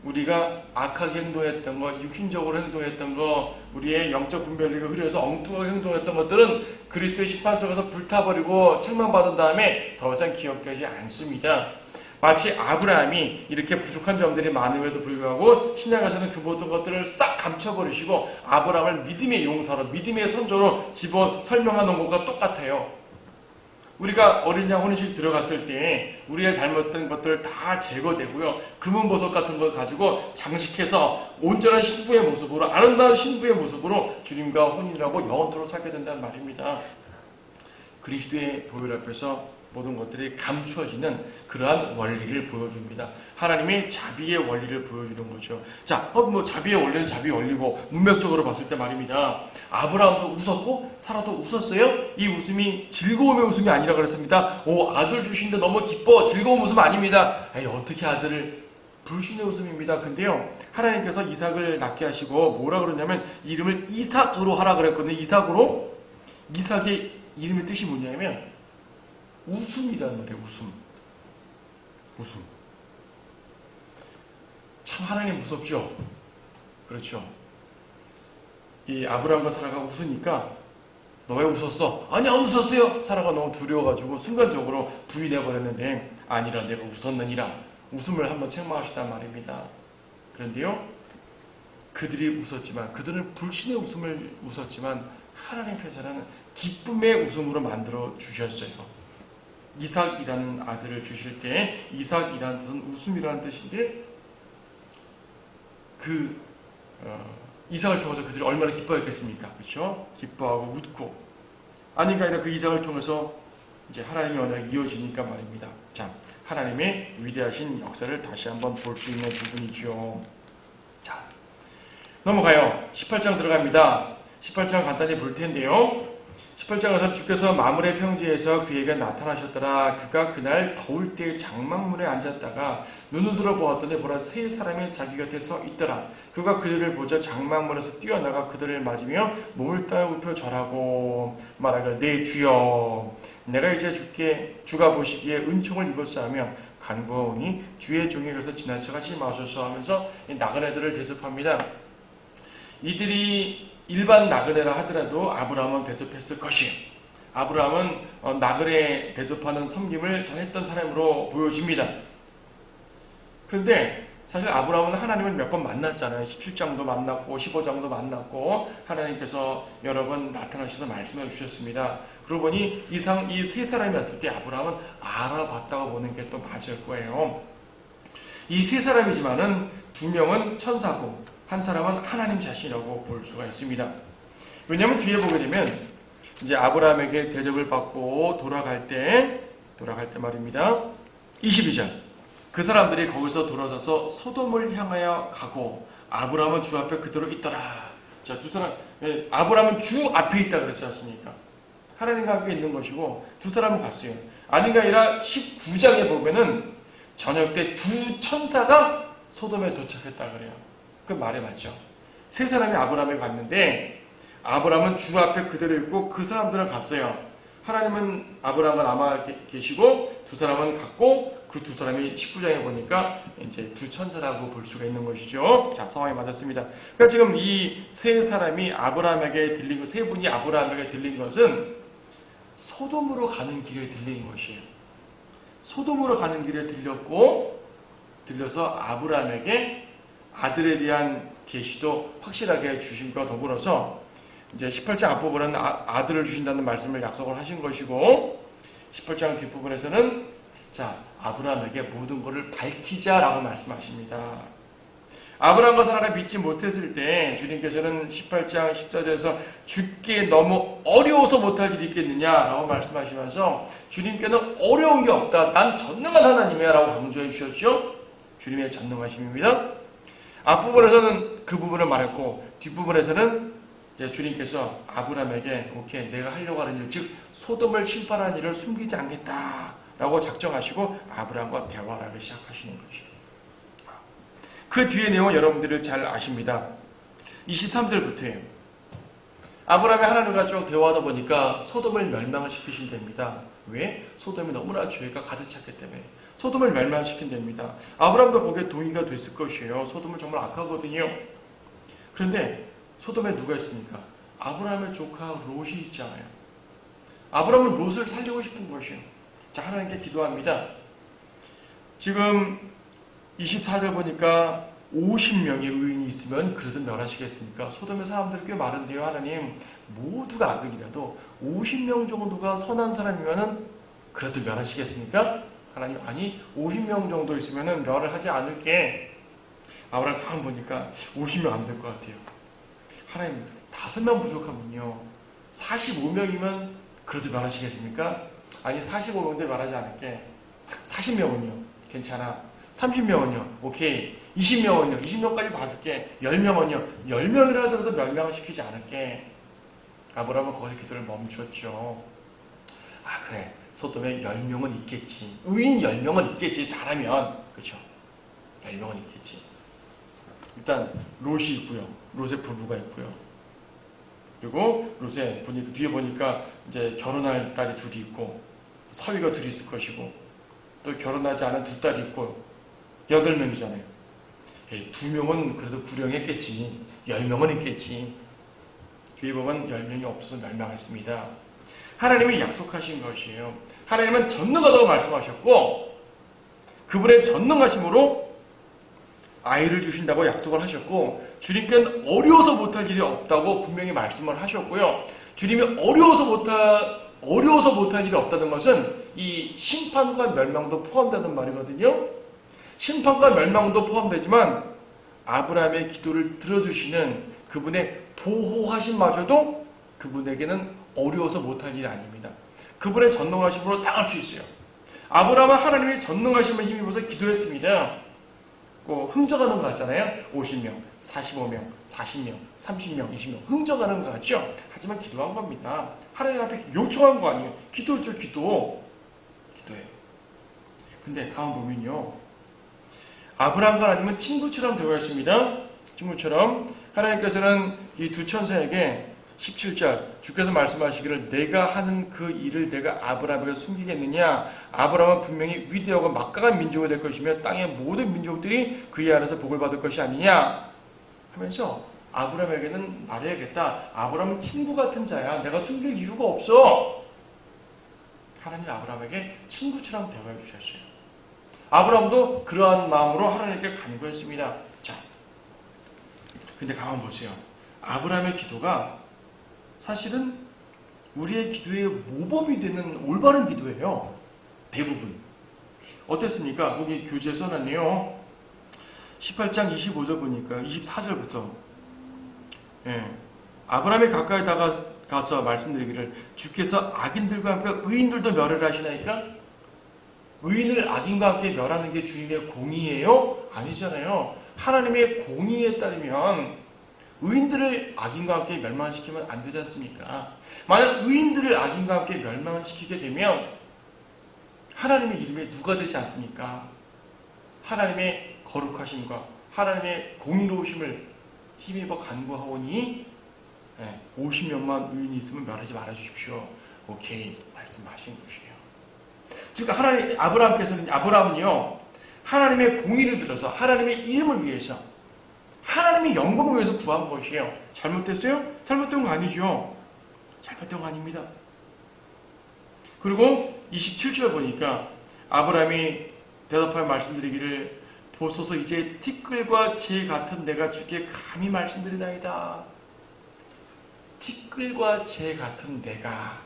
우리가 악하게 행동했던 것, 육신적으로 행동했던 것, 우리의 영적 분별력이 흐려서 엉뚱하게 행동했던 것들은 그리스도의 심판석에서 불타버리고 책망받은 다음에 더 이상 기억되지 않습니다. 마치 아브라함이 이렇게 부족한 점들이 많음에도 불구하고 신약에서는 그 모든 것들을 싹 감춰버리시고 아브라함을 믿음의 용사로, 믿음의 선조로 설명하는 것과 똑같아요. 우리가 어린 양 혼인식 들어갔을 때 우리의 잘못된 것들 다 제거되고요. 금은 보석 같은 걸 가지고 장식해서 온전한 신부의 모습으로, 아름다운 신부의 모습으로 주님과 혼인하고 영원토록 살게 된다는 말입니다. 그리스도의 보혈 앞에서 모든 것들이 감추어지는 그러한 원리를 보여줍니다. 하나님의 자비의 원리를 보여주는 거죠. 자, 자비의 원리는 자비의 원리고, 문맥적으로 봤을 때 말입니다. 아브라함도 웃었고 사라도 웃었어요. 이 웃음이 즐거움의 웃음이 아니라 그랬습니다. 아들 주신데 너무 기뻐, 즐거운 웃음 아닙니다. 어떻게 아들을, 불신의 웃음입니다. 근데요, 하나님께서 이삭을 낳게 하시고 뭐라 그러냐면 이름을 이삭으로 하라 그랬거든요. 이삭의 이름의 뜻이 뭐냐면 웃음이란 말이에요. 웃음. 참 하나님 무섭죠? 그렇죠? 이 아브라함과 사라가 웃으니까 너 왜 웃었어? 아니, 안 웃었어요. 사라가 너무 두려워가지고 순간적으로 부인해버렸는데, 아니라 내가 웃었느니라. 웃음을 한번 책망하시단 말입니다. 그런데요, 그들이 웃었지만, 그들은 불신의 웃음을 웃었지만 하나님께서는 기쁨의 웃음으로 만들어 주셨어요. 이삭이라는 아들을 주실 때, 이삭이라는 뜻은 웃음이라는 뜻인데, 이삭을 통해서 그들이 얼마나 기뻐했겠습니까? 그렇죠? 기뻐하고 웃고, 아닌가 아니라 그 이삭을 통해서 이제 하나님의 언약이 이어지니까 말입니다. 자, 하나님의 위대하신 역사를 다시 한번 볼 수 있는 부분이죠. 자, 넘어가요. 18장 들어갑니다. 18장 간단히 볼 텐데요. 18장에서 주께서 마므레 평지에서 그에게 나타나셨더라. 그가 그날 더울 때 장막문에 앉았다가 눈을 들어 보았더니 보라 세 사람이 자기 곁에 서 있더라. 그가 그들을 보자 장막문에서 뛰어나가 그들을 맞으며 몸을 따라 굽혀 절하고 말하길 내 주여 내가 이제 주가 보시기에 은총을 입었사하며 간구하오니 주의 종에게서 지나쳐가지 마소서 하면서 나그네들을 대접합니다. 이들이 일반 나그네라 하더라도 아브라함은 대접했을 것이에요. 아브라함은 나그네 대접하는 섬김을 전했던 사람으로 보여집니다. 그런데 사실 아브라함은 하나님을 몇 번 만났잖아요. 17장도 만났고 15장도 만났고 하나님께서 여러 번 나타나셔서 말씀해 주셨습니다. 그러고 보니 이 세 사람이 왔을 때 아브라함은 알아봤다고 보는 게 또 맞을 거예요. 이 세 사람이지만은 두 명은 천사고 한 사람은 하나님 자신이라고 볼 수가 있습니다. 왜냐하면 뒤에 보게 되면 이제 아브라함에게 대접을 받고 돌아갈 때 말입니다. 22절 그 사람들이 거기서 돌아서서 소돔을 향하여 가고 아브라함은 주 앞에 그대로 있더라. 자, 두 사람 아브라함은 주 앞에 있다 그랬지 않습니까? 하나님과 함께 있는 것이고 두 사람은 갔어요. 아닌가 아니라 19장에 보면은 저녁 때 두 천사가 소돔에 도착했다 그래요. 그 말에 맞죠. 세 사람이 아브라함에 갔는데 아브라함은 주 앞에 그대로 있고 그 사람들은 갔어요. 하나님은 아브라함은 아마 계시고 두 사람은 갔고 그 두 사람이 19장에 보니까 이제 두 천사라고 볼 수가 있는 것이죠. 자, 상황이 맞았습니다. 그러니까 지금 이 세 사람이 아브라함에게 들린 것, 세 분이 아브라함에게 들린 것은 소돔으로 가는 길에 들린 것이에요. 소돔으로 가는 길에 들려서 아브라함에게 아들에 대한 계시도 확실하게 주심과 더불어서 이제 18장 앞부분은 아들을 주신다는 말씀을 약속을 하신 것이고 18장 뒷부분에서는 자 아브라함에게 모든 것을 밝히자라고 말씀하십니다. 아브라함과 사라가 믿지 못했을 때 주님께서는 18장 14절에서 주께 너무 어려워서 못할 일이 있겠느냐라고 말씀하시면서 주님께는 어려운 게 없다. 난 전능한 하나님이야 라고 강조해 주셨죠. 주님의 전능하심입니다. 앞부분에서는 그 부분을 말했고 뒷부분에서는 이제 주님께서 아브라함에게 오케이 내가 하려고 하는 일, 즉 소돔을 심판하는 일을 숨기지 않겠다라고 작정하시고 아브라함과 대화를 하기 시작하시는 것이에요. 그 뒤의 내용은 여러분들이 잘 아십니다. 23절부터예요. 아브라함이 하나님과 쭉 대화하다 보니까 소돔을 멸망을 시키신답니다. 왜? 소돔이 너무나 죄가 가득 찼기 때문에 소돔을 멸망시킨답니다. 아브라함도 거기에 동의가 됐을 것이에요. 소돔은 정말 악하거든요. 그런데 소돔에 누가 있습니까? 아브라함의 조카 롯이 있잖아요. 아브라함은 롯을 살리고 싶은 것이에요. 자, 하나님께 기도합니다. 지금 24절 보니까 50명의 의인이 있으면 그래도 멸하시겠습니까? 소돔의 사람들이 꽤 많은데요. 하나님 모두가 악인이라도 50명 정도가 선한 사람이면은 그래도 멸하시겠습니까? 하나님 아니 50명 정도 있으면은 멸을 하지 않을게. 아브라함 가만 보니까 50명 안 될 것 같아요. 하나님 5명 부족하면요 45명이면 그래도 멸하시겠습니까? 아니 45명도 멸하지 않을게. 40명은요 괜찮아. 30명은요 오케이. 20명은요 20명까지 봐줄게. 10명은요 10명이라도 멸망을 시키지 않을게. 아브라함은 거기서 기도를 멈췄죠. 아 그래 소돔에 10명은 있겠지. 의인 10명은 있겠지. 잘하면. 그렇죠. 10명은 있겠지. 일단 롯이 있고요. 롯의 부부가 있고요. 그리고 롯의 뒤에 보니까 이제 결혼할 딸이 둘이 있고 사위가 둘이 있을 것이고 또 결혼하지 않은 두 딸이 있고 8명이잖아요. 2명은 그래도 구령했겠지. 10명은 있겠지. 뒤에 보면 10명이 없어서 멸망했습니다. 하나님이 약속하신 것이에요. 하나님은 전능하다고 말씀하셨고 그분의 전능하심으로 아이를 주신다고 약속을 하셨고 주님께는 어려워서 못할 일이 없다고 분명히 말씀을 하셨고요. 주님이 어려워서 못할 일이 없다는 것은 이 심판과 멸망도 포함되는 말이거든요. 심판과 멸망도 포함되지만 아브라함의 기도를 들어주시는 그분의 보호하심마저도 그분에게는 어려워서 못할 일이 아닙니다. 그분의 전능하심으로 다 할 수 있어요. 아브라함은 하나님의 전능하심을 힘입어서 기도했습니다. 흥정하는 것 같잖아요. 50명, 45명, 40명, 30명, 20명 흥정하는 것 같죠? 하지만 기도한 겁니다. 하나님 앞에 요청한 거 아니에요. 기도죠, 기도예요. 근데 가만 보면요, 아브라함과 하나님은 친구처럼 대화했습니다. 친구처럼. 하나님께서는 이 두 천사에게 17절 주께서 말씀하시기를 내가 하는 그 일을 내가 아브라함에게 숨기겠느냐. 아브라함은 분명히 위대하고 막강한 민족이 될 것이며 땅의 모든 민족들이 그의 안에서 복을 받을 것이 아니냐 하면서 아브라함에게는 말해야겠다. 아브라함은 친구 같은 자야. 내가 숨길 이유가 없어. 하나님 아브라함에게 친구처럼 대화해 주셨어요. 아브라함도 그러한 마음으로 하나님께 간구했습니다. 자, 근데 가만 보세요. 아브라함의 기도가 사실은 우리의 기도의 모범이 되는 올바른 기도예요. 대부분. 어땠습니까? 거기 교재에 써놨네요. 18장 25절 보니까 24절부터 아브라함이 가까이 다가가서 말씀드리기를 주께서 악인들과 함께 의인들도 멸하라 하시나이까? 의인을 악인과 함께 멸하는 게 주님의 공의예요? 아니잖아요. 하나님의 공의에 따르면 의인들을 악인과 함께 멸망시키면 안 되지 않습니까? 만약 의인들을 악인과 함께 멸망시키게 되면 하나님의 이름에 누가 되지 않습니까? 하나님의 거룩하심과 하나님의 공의로우심을 힘입어 간구하오니 50명만 의인이 있으면 멸하지 말아주십시오. 오케이 말씀하신 것이에요. 즉 아브라함은요 하나님의 공의를 들어서 하나님의 이름을 위해서 하나님의 영광을 위해서 구한 것이에요. 잘못됐어요? 잘못된 거 아니죠. 잘못된 거 아닙니다. 그리고 27절 보니까 아브라함이 대답하여 말씀드리기를 보소서 이제 티끌과 재 같은 내가 주께 감히 말씀드리나이다. 티끌과 재 같은 내가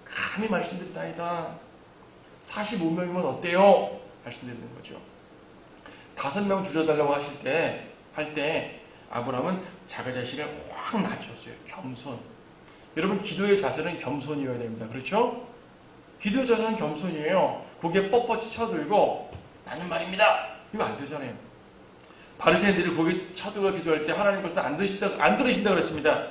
감히 말씀드리나이다. 45명이면 어때요? 말씀드리는 거죠. 5명 줄여달라고 할 때 아브라함은 자기 자신을 확 낮췄어요. 겸손. 여러분 기도의 자세는 겸손이어야 됩니다. 그렇죠? 기도의 자세는 겸손이에요. 고개 뻣뻣이 쳐들고 나는 말입니다. 이거 안 되잖아요. 바리새인들이 고개 쳐들고 기도할 때 하나님 것을 안 들으신다 그랬습니다.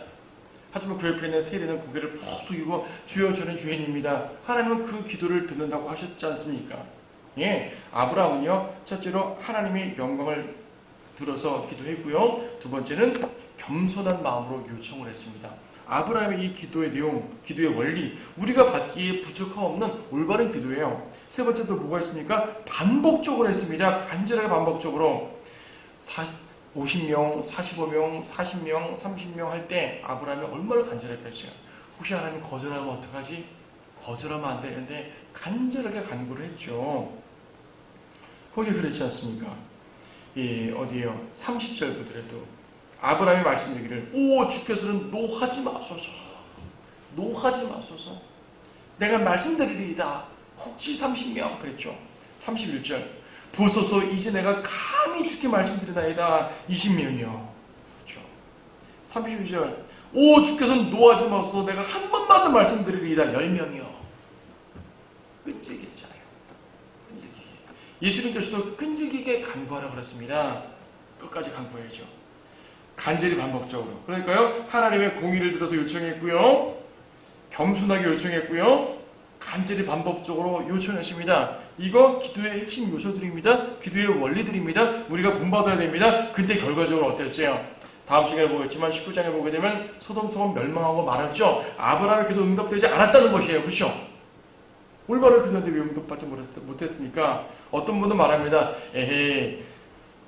하지만 그 옆에 있는 세리는 고개를 푹 숙이고 주여 저는 주인입니다. 하나님은 그 기도를 듣는다고 하셨지 않습니까? 예, 아브라함은요 첫째로 하나님의 영광을 들어서 기도했고요. 두 번째는 겸손한 마음으로 요청을 했습니다. 아브라함의 이 기도의 내용, 기도의 원리, 우리가 받기에 부족함 없는 올바른 기도예요. 세 번째 또 뭐가 있습니까? 반복적으로 했습니다. 간절하게 반복적으로 50명, 45명, 40명, 30명 할 때 아브라함이 얼마나 간절했겠어요. 혹시 하나님 거절하면 어떡하지? 거절하면 안 되는데 간절하게 간구를 했죠. 거기 그렇지 않습니까? 어디에요? 30절 보더라도 아브라함이 말씀드리기를 오 주께서는 노하지 마소서. 노하지 마소서. 내가 말씀드리리이다. 혹시 30명 그랬죠. 31절 보소서 이제 내가 감히 주께 말씀드리나이다. 20명이요. 그렇죠. 32절 오 주께서는 노하지 마소서. 내가 한 번만 더 말씀드리리이다. 10명이요. 끈질기게 자요. 끈질기게. 예수님께서도 끈질기게 간구하라 그랬습니다. 끝까지 간구해야죠. 간절히 반복적으로. 그러니까요 하나님의 공의를 들어서 요청했고요. 겸손하게 요청했고요. 간절히 반복적으로 요청했습니다. 이거 기도의 핵심 요소들입니다. 기도의 원리들입니다. 우리가 본받아야 됩니다. 근데 결과적으로 어땠어요? 다음 시간에 보겠지만 19장에 보게 되면 소돔 멸망하고 말았죠. 아브라함의 기도 응답되지 않았다는 것이에요. 그렇죠? 올바른 기도인데 왜 응답받지 못했습니까? 어떤 분은 말합니다. 에헤이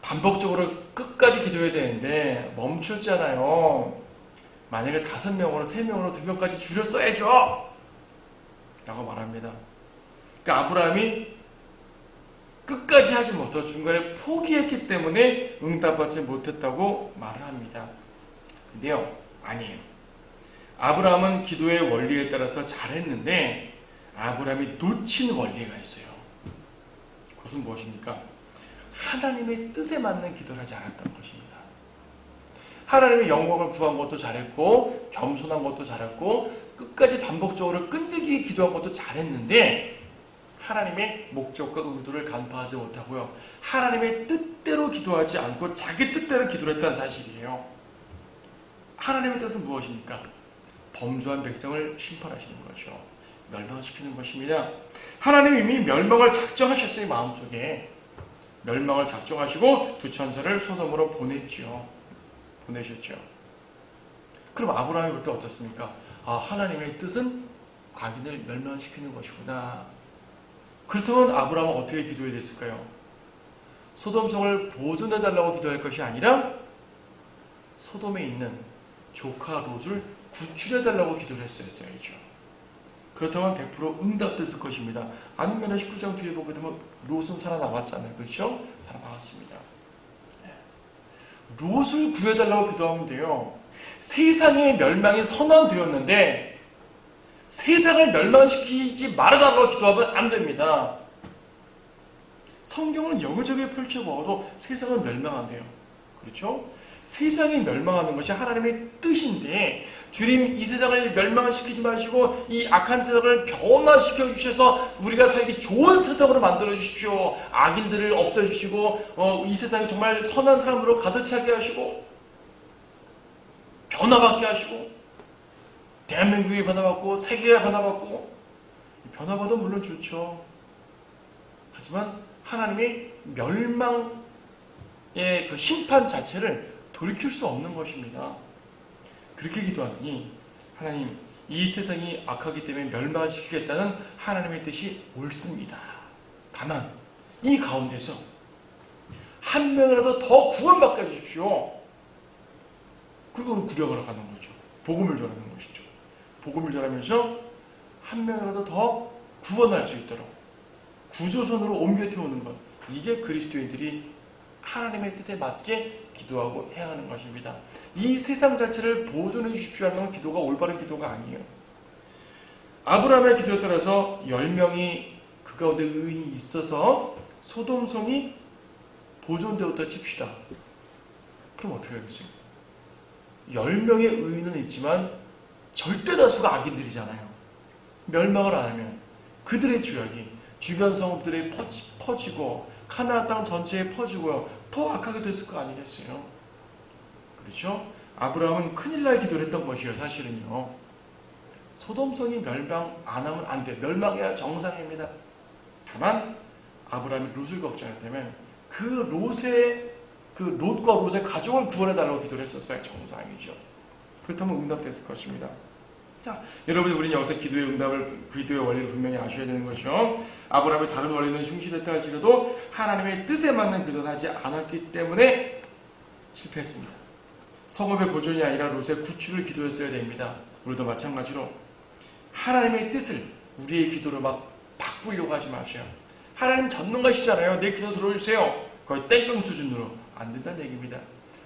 반복적으로 끝까지 기도해야 되는데 멈췄잖아요. 만약에 5명으로 3명으로 2명까지 줄였어야죠 라고 말합니다. 그러니까 아브라함이 끝까지 하지 못하고 중간에 포기했기 때문에 응답받지 못했다고 말을 합니다. 근데요 아니에요. 아브라함은 기도의 원리에 따라서 잘했는데 아브라함이 놓친 원리가 있어요. 그것은 무엇입니까? 하나님의 뜻에 맞는 기도를 하지 않았던 것입니다. 하나님의 영광을 구한 것도 잘했고 겸손한 것도 잘했고 끝까지 반복적으로 끈질기게 기도한 것도 잘했는데 하나님의 목적과 의도를 간파하지 못하고요. 하나님의 뜻대로 기도하지 않고 자기 뜻대로 기도를 했다는 사실이에요. 하나님의 뜻은 무엇입니까? 범죄한 백성을 심판하시는 거죠. 멸망시키는 것입니다. 하나님이 이미 멸망을 작정하셨어요. 마음속에. 멸망을 작정하시고 두 천사를 소돔으로 보내셨죠. 그럼 아브라함이 볼 때 어떻습니까? 하나님의 뜻은 악인을 멸망시키는 것이구나. 그렇다면 아브라함은 어떻게 기도해야 됐을까요? 소돔성을 보존해달라고 기도할 것이 아니라 소돔에 있는 조카 롯을 구출해달라고 기도를 했었어야죠. 그렇다면 100% 응답됐을 것입니다. 안면에 19장 뒤에 보게 되면 롯은 살아남았잖아요. 그렇죠? 살아남았습니다. 롯을 구해달라고 기도하면 돼요. 세상의 멸망이 선언되었는데 세상을 멸망시키지 말아달라고 기도하면 안 됩니다. 성경을 영적으로 펼쳐보아도 세상은 멸망한대요. 그렇죠? 세상이 멸망하는 것이 하나님의 뜻인데 주님 이 세상을 멸망시키지 마시고 이 악한 세상을 변화시켜 주셔서 우리가 살기 좋은 세상으로 만들어 주십시오. 악인들을 없애주시고 이 세상이 정말 선한 사람으로 가득 차게 하시고 변화받게 하시고 대한민국이 변화받고 세계가 변화받고 변화받으면 물론 좋죠. 하지만 하나님의 멸망의 그 심판 자체를 돌이킬 수 없는 것입니다. 그렇게 기도하더니 하나님 이 세상이 악하기 때문에 멸망시키겠다는 하나님의 뜻이 옳습니다. 다만 이 가운데서 한 명이라도 더 구원받게 해주십시오. 그리고 구력하러 가는 거죠. 복음을 전하는 것이죠. 복음을 전하면서 한 명이라도 더 구원할 수 있도록 구조선으로 옮겨 태우는 것, 이게 그리스도인들이 하나님의 뜻에 맞게 기도하고 행하는 것입니다. 이 세상 자체를 보존해 주십시오 하는 기도가 올바른 기도가 아니에요. 아브라함의 기도에 따라서 10명이 그 가운데 의인이 있어서 소돔성이 보존되었다 칩시다. 그럼 어떻게 하겠어요? 10명의 의인은 있지만 절대 다수가 악인들이잖아요. 멸망을 안 하면 그들의 죄악이 주변 성읍들에 퍼지고 카나안 땅 전체에 퍼지고요. 더 악하게 됐을 거 아니겠어요? 그렇죠? 아브라함은 큰일 날 기도를 했던 것이에요. 사실은요. 소돔성이 멸망 안 하면 안 돼. 멸망해야 정상입니다. 다만 아브라함이 롯을 걱정했다면 그 롯과 롯의 가족을 구원해달라고 기도를 했었어요. 정상이죠. 그렇다면 응답됐을 것입니다. 자, 여러분 우리는 여기서 기도의 응답을, 기도의 원리를 분명히 아셔야 되는 것이죠. 아브라함이 다른 원리는 숭실했다 할지라도 하나님의 뜻에 맞는 기도를 하지 않았기 때문에 실패했습니다. 성읍의 보존이 아니라 롯의 구출을 기도했어야 됩니다. 우리도 마찬가지로 하나님의 뜻을 우리의 기도로 막 바꾸려고 하지 마세요. 하나님 전능하시잖아요. 내 기도 들어주세요. 거의 땡깡 수준으로 안 된다는 얘기입니다.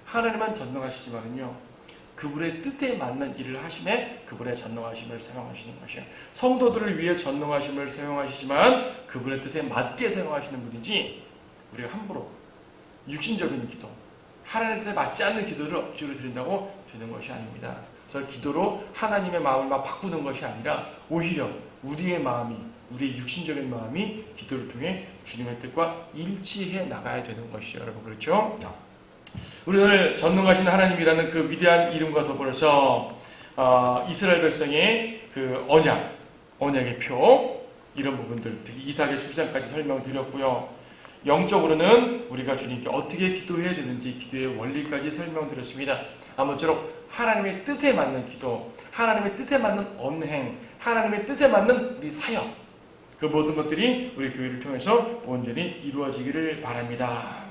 하나님만 전능하시지만은요, 그분의 뜻에 맞는 일을 하심에 그분의 전능하심을 사용하시는 것이에요. 성도들을 위해 전능하심을 사용하시지만 그분의 뜻에 맞게 사용하시는 분이지, 우리가 함부로 육신적인 기도, 하나님의 뜻에 맞지 않는 기도를 억지로 드린다고 되는 것이 아닙니다. 그래서 기도로 하나님의 마음을 막 바꾸는 것이 아니라 오히려 우리의 마음이, 우리의 육신적인 마음이 기도를 통해 주님의 뜻과 일치해 나가야 되는 것이죠. 여러분, 그렇죠? 우리 오늘 전능하신 하나님이라는 그 위대한 이름과 더불어서 이스라엘 백성의 그 언약의 표, 이런 부분들, 특히 이삭의 출산까지 설명을 드렸고요. 영적으로는 우리가 주님께 어떻게 기도해야 되는지 기도의 원리까지 설명드렸습니다. 아무쪼록 하나님의 뜻에 맞는 기도, 하나님의 뜻에 맞는 언행, 하나님의 뜻에 맞는 우리 사역, 그 모든 것들이 우리 교회를 통해서 온전히 이루어지기를 바랍니다.